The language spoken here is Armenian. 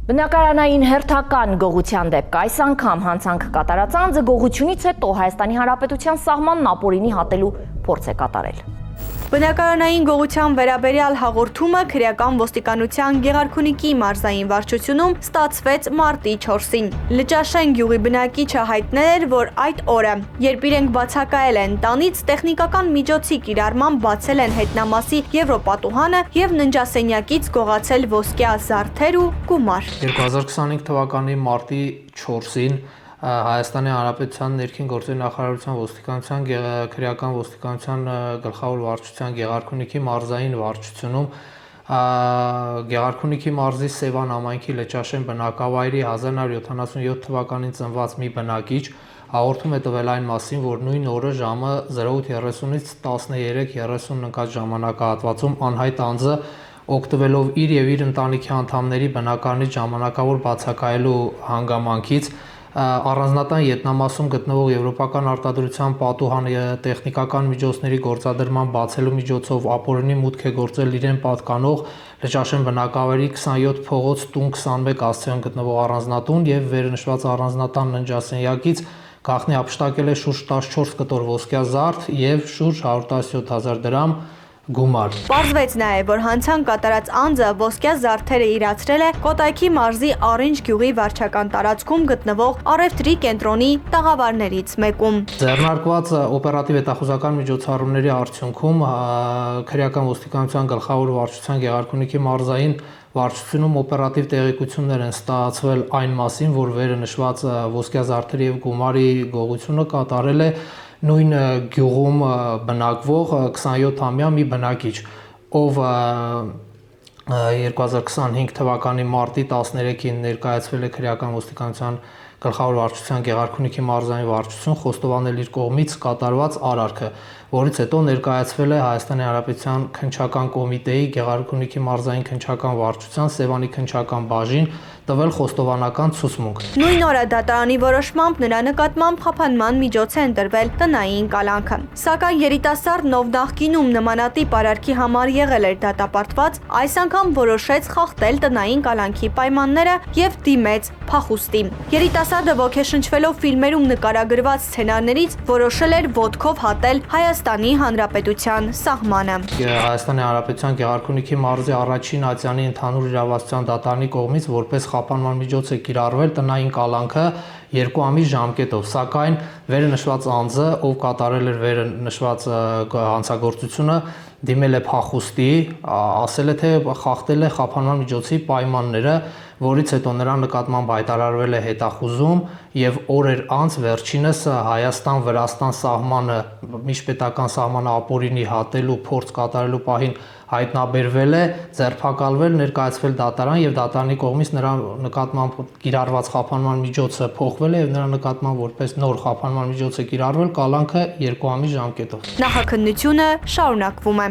Բնակարանային հերթական գողության դեպք այս անգամ հանցանք կատարած անձը գողությունից հետո Հայաստանի Հանրապետության սահմանն ապօրինի հատելու փորձ է կատարել։ Բնակարանային գողության վերաբերյալ հաղորդումը քրեական ոստիկանության Գեղարքունիքի մարզային վարչությունում ստացվեց մարտի 4-ին։ Լճաշեն գյուղի բնակիչը հայտնել էր, որ այդ օրը, երբ իրենք բացակայել են տանից, տեխնիկական միջոցի կիրառմամբ բացել են հետնամասի եվրոպատուհանը եւ ննջասենյակից գողացել ոսկյա զարդեր ու գումար։ 2025 թվականի մարտի 4-ին Հայաստանի Հանրապետության ներքին գործերի նախարարության ոստիկանության քրեական ոստիկանության գլխավոր վարչության Գեղարքունիքի մարզային վարչությունում Գեղարքունիքի մարզի Սևան համայնքի Լճաշեն բնակավայրի 1977 թվականին ծնված մի բնակիչ հաղորդում է տվել այն մասին, որ նույն օրը ժամը 08:30-ից 13:30 ընկած ժամանակահատվածում անհայտ անձը օգտվելով իր եւ իր ընտանիքի անդամների բնակարանից ժամանակավոր բացակայելու հանգամանքից առանձնատան ետնամասում գտնվող եվրոպական արտադրության պատուհանը տեխնիկական միջոցների գործադրման բացելու միջոցով ապօրինի մուտք է գործել իրեն պատկանող Լճաշեն բնակավայրի 27 փողոց տուն 21 աստիճան գտնվող առանձնատուն եւ վերնշված առանձնատան ննջասենյակից գաղտնի ապշտակել է շուրջ 14 կտոր ոսկյա զարդ եւ շուրջ 117,000 դրամ գումար։ Պարզվեց նաև, որ հանցանք կատարած անձը ոսկյա զարդերը իրացրել է Կոտայքի մարզի Առինջ գյուղի վարչական տարածքում գտնվող առևտրի կենտրոնի տաղավարներից մեկում։ Ձեռնարկված օպերատիվ հետախուզական միջոցառումների արդյունքում քրեական ոստիկանության գլխավոր վարչության Գեղարքունիքի մարզային վարչությունում օպերատիվ տեղեկություններ են ստացվել այն մասին, որ վերը նշված ոսկյա զարդերի եւ գումարի գողությունը կատարել է նույն գյուղում բնակվող 27-ամյա մի բնակիչ, ով 2025 թվականի մարտի 13-ին ներկայացվել է քրեական ոստիկանության գլխավոր վարչության Գեղարքունիքի մարզային վարչություն խոստովանել իր կողմից կատարված արարքը, որից հետո ներկայացվել է Հայաստանի Հանրապետության քննչական կոմիտեի Գեղարքունիքի մարզային քննչական վարչության Սևանի քննչական բաժին տվել խոստովանական ցուցմունք։ Նույն օրը դատարանի որոշմամբ նրա նկատմամբ խափանման միջոց է ընտրվել տնային կալանքը։ Սակայն երիտասարդն, ով նախկինում նմանատիպ արարքի համար եղել էր դատապարտված, այս անգամ որոշեց խախտել տնային կալանքի պայմանները եւ դիմեց փախուստի։ Երիտասարդը ոգեշնչվելով ֆիլմերում նկարագրված սցենարներից որոշել էր ոտքով հատել Հայաստանի Հանրապետության սահմանը։ Հայաստանի Հանրապետության Գեղարքունիքի մարզի առաջին ատյանի ընդհանուր իրավասության դատարանի կողմից որպես խափանման միջոց է կիրառվել տնային կալանքը 2 ամիս ժամկետով, սակայն վերը նշված անձը, ով կատարել էր վերը նշված հանցագործությունը, դիմել է փախուստի, ասել է, թե խախտել է խափանման միջոցի պայմանները, որից հետո նրա նկատմամբ հայտարարվել է հետախուզում եւ օրեր անց վերջինս Հայաստան-Վրաստան սահմանը միջպետական սահմանը ապօրինի հատելու փորձ կատարելու պահին հայտնաբերվել է, ձերբակալվել, ներկայացվել դատարան եւ դատարանի կողմից նրա նկատմամբ կիրառված խափանման միջոցը փոխվել է եւ նրա նկատմամբ որպես նոր խափանման միջոց է կիրառվել կալանքը 2 ամիս ժամկետով։ Նախաքննությունը շարունակվում է։